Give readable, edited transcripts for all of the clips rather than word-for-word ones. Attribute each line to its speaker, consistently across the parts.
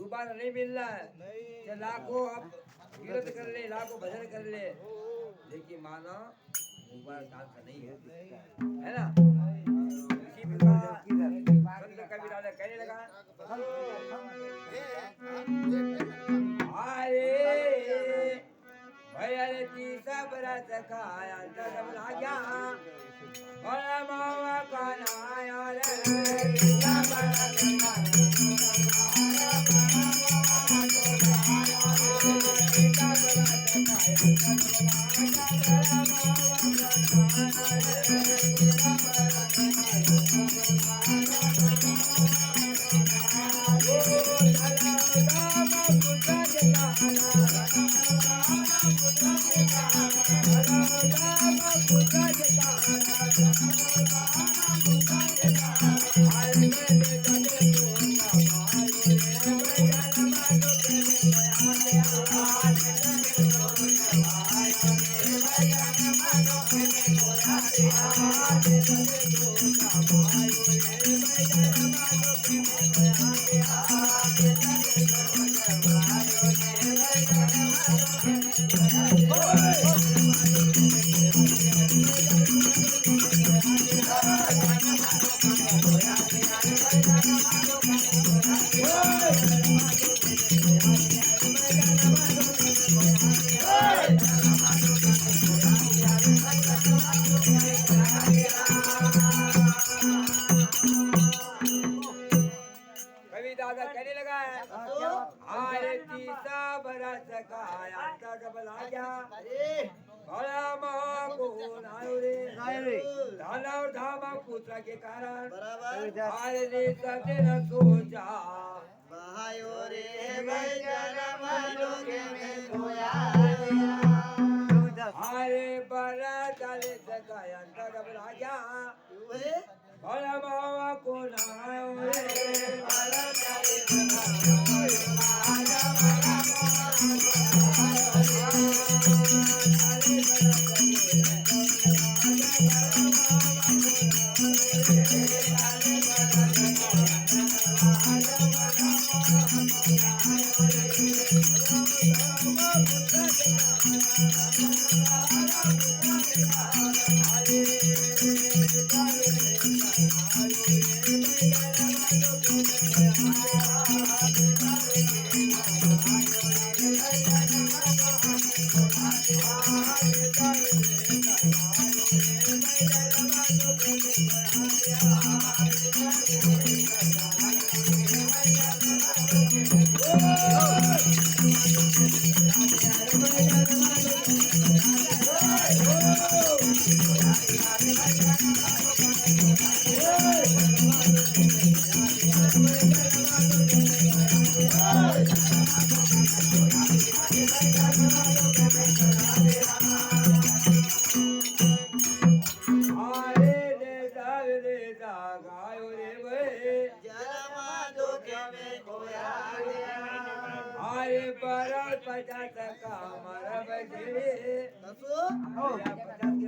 Speaker 1: दोबारा नहीं मिलना है। ये लाखों अब कीर्त कर ले, लाखों भजन कर ले, लेकिन माना दोबारा डांस नहीं है ना। इसी प्रकार संत कबीर राजा कहने लगा, अरे भैया तीसरा बरस खाया तब लाग्या और मावा का नाया रे तीसरा बरस दादा कहने लगा है, अरे तीसरा बरस खाया तब लाग्या भला को नायो रे धाना और धामा पुत्र के कारण अरे रे सबने न सोचा
Speaker 2: बहायो रे भाई जन्म लोके में खोया
Speaker 1: अरे बरस चले सकाया तब लाग्या भला मावा को नायो रे भला चले के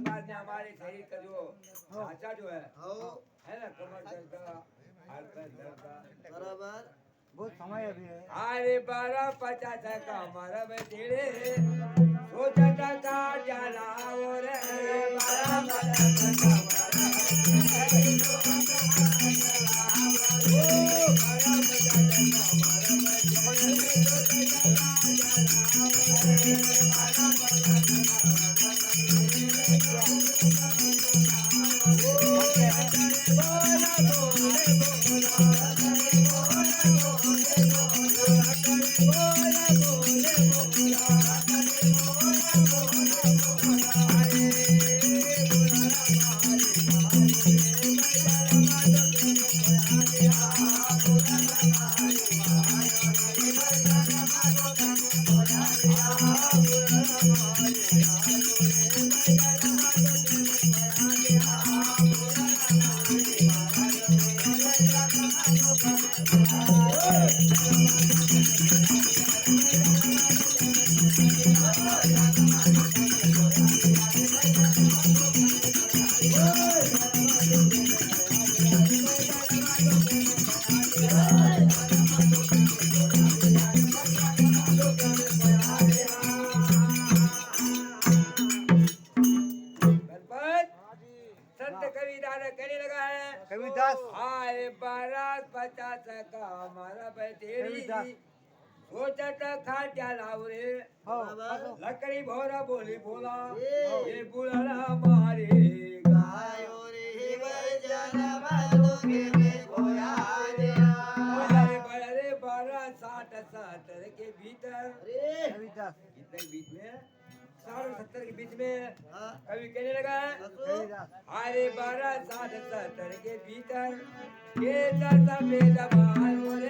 Speaker 1: बाद में हमारे शरीर का जो ढांचा जो है ना कमर दर्द का हाथ पैर दर्द का
Speaker 2: बराबर
Speaker 3: बहुत समय अभी है।
Speaker 1: अरे 12:50 का हमारा बजेड़े सोचता का जाला और 12:50
Speaker 3: कविदास
Speaker 1: आए 12-50 का हमारा बैठेरी सोचत खाट्या लावरे
Speaker 3: हो
Speaker 1: लकड़ी भोरा बोली बोला
Speaker 2: ए.
Speaker 1: ये बुलाना मारे
Speaker 2: गायो रे बैजन मधुके में खोया दिया
Speaker 1: अरे 12-60-70 के भीतर
Speaker 2: अरे
Speaker 3: कविदास
Speaker 1: कितने के बीच में 60-70 के बीच में
Speaker 2: हाँ
Speaker 1: कभी कहने लगा
Speaker 2: असो
Speaker 3: कविदास
Speaker 1: अरे 12-60-70 के भीतर के चलता बेटा बाल बोले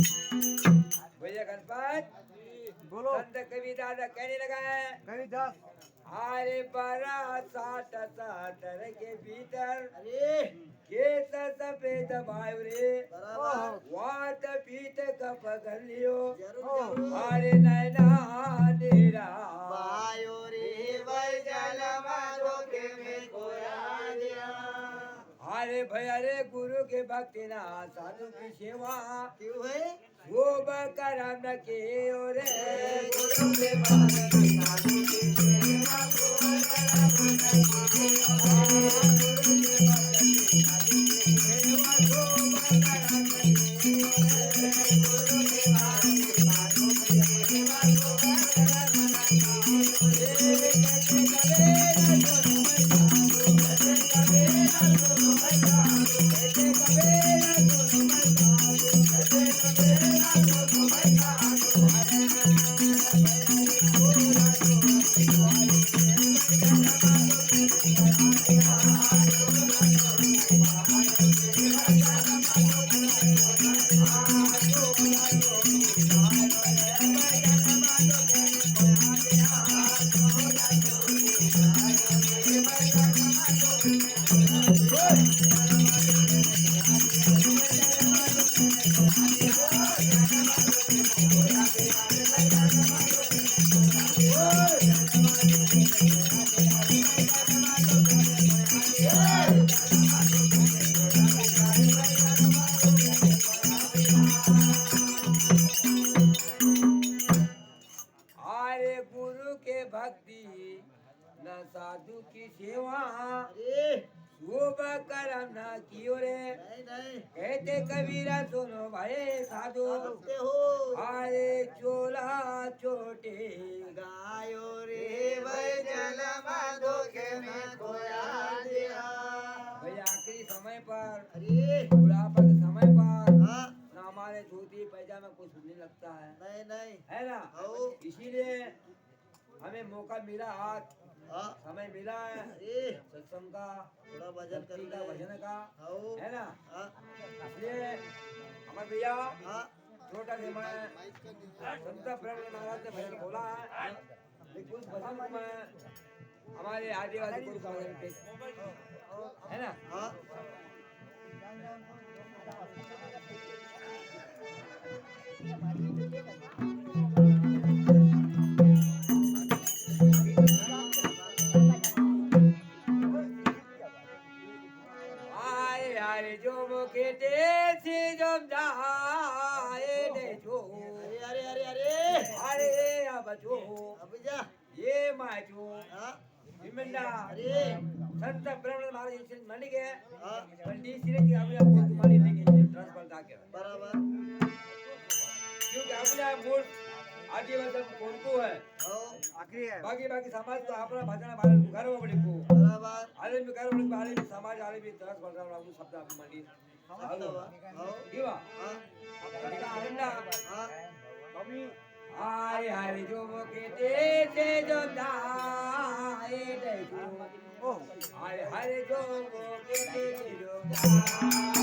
Speaker 1: भैया गणपत
Speaker 3: बोलो
Speaker 1: संत कवि दादा कहने लगा है
Speaker 3: कविदास
Speaker 1: अरे 12-60-70 के भीतर
Speaker 2: अरे
Speaker 1: के सफेद भाई रे
Speaker 2: बराबर
Speaker 1: वात पीत कप कर लियो
Speaker 2: जरूर जरूर
Speaker 1: अरे नैना तेरा
Speaker 2: बायो रे बैजन मधुके में खोया दिया
Speaker 1: अरे भैया रे गुरु के भक्ति ना साधु की सेवा
Speaker 2: क्यों है
Speaker 1: वो करम न के रे
Speaker 2: गुरु के भगत साधु की सेवा को
Speaker 1: अरे गुरु के भक्ति न साधु की सेवा
Speaker 2: अरे
Speaker 1: शुभ करम न कियो रे
Speaker 2: नहीं नहीं
Speaker 1: कहते कबीरा सुनो भाई साधु
Speaker 2: करते हो
Speaker 1: अरे चोला छोटे
Speaker 2: गायो रे बैजन मधुके में खोया दिया
Speaker 1: भाई आखिरी समय पर
Speaker 2: अरे
Speaker 1: बुढ़ापा के समय पर
Speaker 2: हाँ
Speaker 1: ना हमारे धोती पैजामा कुछ नहीं लगता है
Speaker 2: नहीं नहीं
Speaker 1: है ना
Speaker 2: आओ
Speaker 1: इसीलिए हमें मौका मिला आज
Speaker 2: हाँ
Speaker 1: समय मिला है
Speaker 2: अरे
Speaker 1: सत्संग का
Speaker 2: थोड़ा भजन कर
Speaker 1: भक्ति का
Speaker 2: ले
Speaker 1: भजन का
Speaker 2: आओ
Speaker 1: है ना
Speaker 2: हाँ
Speaker 1: इसलिए हमारे भैया
Speaker 2: हाँ
Speaker 1: छोटा से मैं संत प्रेम महाराज ने भजन बोला है लेकिन उस भजन को मैं हमारे आदिवासी गुरु का भजन पे है ना
Speaker 2: हाँ
Speaker 1: आए आरे जो मुखे देसी जम जाए दे जो
Speaker 2: अरे अरे अरे अरे
Speaker 1: अरे अब जो
Speaker 2: अब जा
Speaker 1: ये माजो
Speaker 2: हाँ
Speaker 1: इमंडा
Speaker 2: अरे
Speaker 1: संत ब्रह्मण महाराज इनसे मानी गए
Speaker 2: हाँ
Speaker 1: पण डी सिरे की आपल्या पोत मानी देंगे ट्रांसफर दाके
Speaker 2: बराबर
Speaker 1: क्योंकि आपल्या मूळ आदिवासी कोणको है
Speaker 2: हो
Speaker 1: बाकी समाज तो अपना भाषा भारत घर में बड़ी को
Speaker 2: बराबर
Speaker 1: आले भी घर में आले भी समाज आले भी तरस बन रहा हूं शब्द आप मंडी
Speaker 2: हो
Speaker 1: जीवा
Speaker 2: हाँ
Speaker 1: ठंडा
Speaker 2: हाँ
Speaker 1: आरे हरे जो वो कहते थे जो दाए देखो आरे हरे जो वो कहते थे जो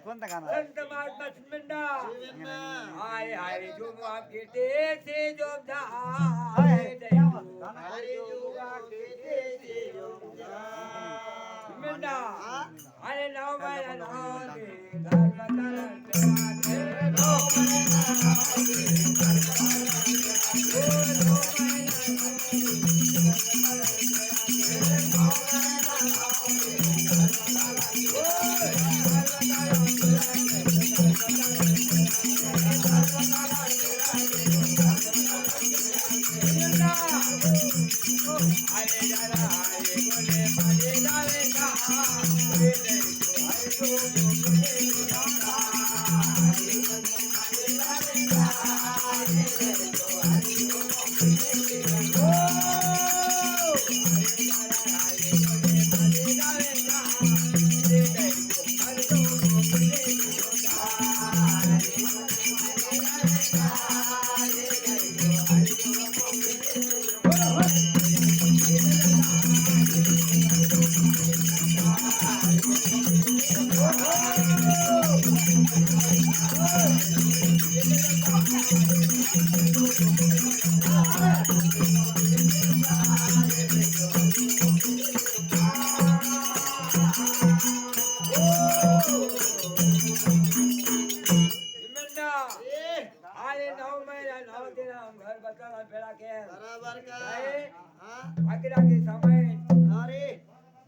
Speaker 3: कोणतं गाणं
Speaker 1: संत महात्मा चिन्मंडा
Speaker 2: जीवन
Speaker 1: आरे हरे जो वो कहते थे जो दाए देखो
Speaker 2: हरि योगा के से योगा
Speaker 1: चिन्मंडा अरे नाव माया नाव दे धर्म करन तेरा नाव अरे जरा हरे बोले मजे डाले का हरे देखो हरे जो चिन्मंडा आरे नाव माया नाव तेरा हम घर बताना बेड़ा के
Speaker 2: बराबर का
Speaker 1: है
Speaker 2: हाँ
Speaker 1: आगे आगे समय
Speaker 2: अरे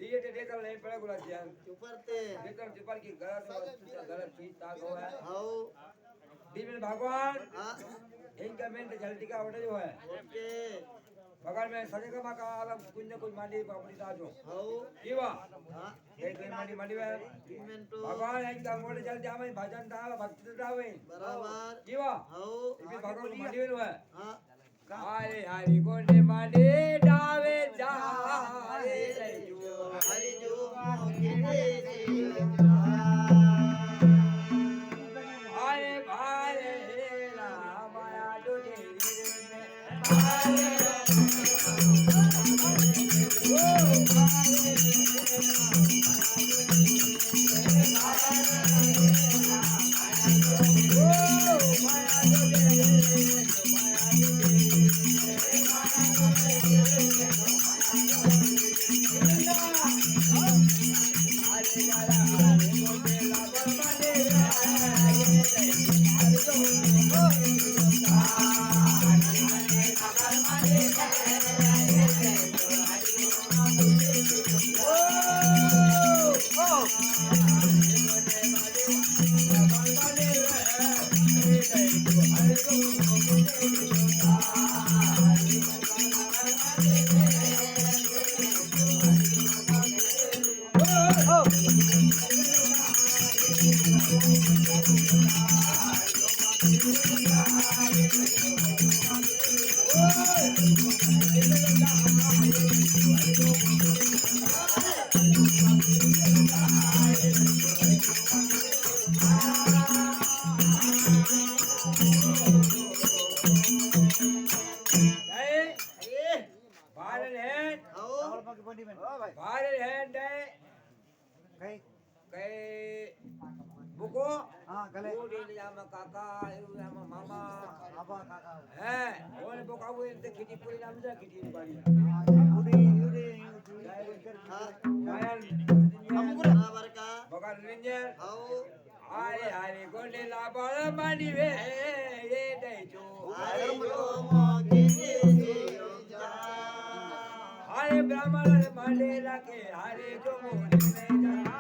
Speaker 1: दिए दे देता नहीं पड़ा गुला ध्यान
Speaker 2: चुपरते
Speaker 1: देता चुपल की गलत वस्तु गलत चीज ताक हो है
Speaker 2: हो
Speaker 1: दिव्य भगवान
Speaker 2: हाँ
Speaker 1: इनका मेन तो जल्दी का ऑर्डर जो है
Speaker 2: ओके
Speaker 1: बगल में सजे का मका आलम कुछ न कुछ मांडी अपनी ताजो
Speaker 2: हो
Speaker 1: जीवा
Speaker 2: हाँ
Speaker 1: एक दिन मांडी मांडी है
Speaker 2: इन्वेंटो
Speaker 1: भगवान इनका मोड़ जल्दी हमें भजन दा भक्ति दा वे
Speaker 2: बराबर
Speaker 1: जीवा
Speaker 2: हो
Speaker 1: इबी भगवान को मांडी है
Speaker 2: हाँ
Speaker 1: आरे हरि को ने मांडी डावे जाए जो
Speaker 2: हरि जो के से योगा
Speaker 1: आरे भारे राम माया जो
Speaker 2: Oh, अरे
Speaker 1: भारत है
Speaker 2: आओ
Speaker 1: भारत है कई बुको वो ले लिया मैं काका ये मैं मामा है और बुका वो इनसे खिटी पूरी नाम जा खिटी बाड़ी
Speaker 2: हाँ
Speaker 1: मायल
Speaker 2: बराबर का
Speaker 1: बगर रेंजर
Speaker 2: आओ
Speaker 1: आरे आरे गोंडे ला बाळ मांडी वे ये दे जो
Speaker 2: अरे जो मोगे जा
Speaker 1: आरे ब्राह्मण मांडे लाके आरे जो मोरे में जा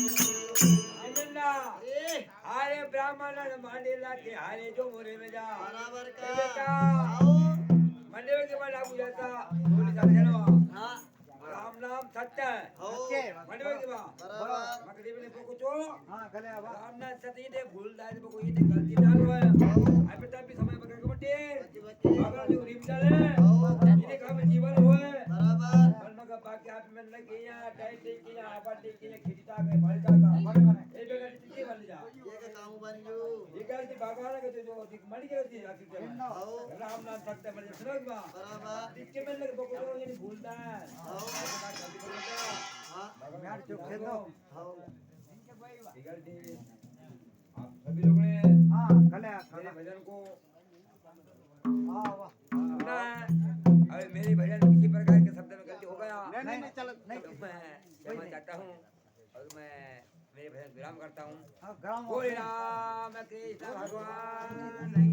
Speaker 1: आनंदा आरे ब्राह्मण मांडेला के आरे जो मोरे में जा
Speaker 2: बराबर
Speaker 1: ए
Speaker 2: का
Speaker 1: बेटा
Speaker 2: आओ
Speaker 1: मंडे के बाद लागू जाता बोली साथ जनवा
Speaker 2: हाँ
Speaker 1: राम नाम सत्य है
Speaker 2: आओ
Speaker 1: मंडे के बाद
Speaker 2: बराबर
Speaker 1: मग देवी ने को तो राम नाम सत्य दे भूल दाय को ये गलती ना हो आई बेटा भी समय बगैर को बटे
Speaker 2: बच्चे
Speaker 1: अगर जो रिम चले
Speaker 2: आओ
Speaker 1: ये काम जीवन होए
Speaker 2: बराबर
Speaker 1: पर मग बाकी आप में न किया टाइट किया आबाद किया खिचता के भलता का ए बेटा कितनी बन जा
Speaker 2: ये का काम बन जो
Speaker 1: ये कहती भगवान के जो मर गई थी आखिर में
Speaker 2: आओ
Speaker 1: राम नाम सत्य मर सुनो बा
Speaker 2: बराबर
Speaker 1: इसके में लगे बको ये भूलता है
Speaker 2: आओ हाँ
Speaker 1: यार चुप से दो
Speaker 2: आओ
Speaker 1: बिगड़ती आप सभी लोगों ने मेरे भजन को सुना है और मेरे भजन किसी प्रकार के शब्द में गलती हो गया
Speaker 2: नहीं चल
Speaker 1: तो मैं क्षमा चाहता हूँ और मैं मेरे भजन विराम करता हूँ
Speaker 3: ग्राम
Speaker 1: बोले राम कृष्ण भगवान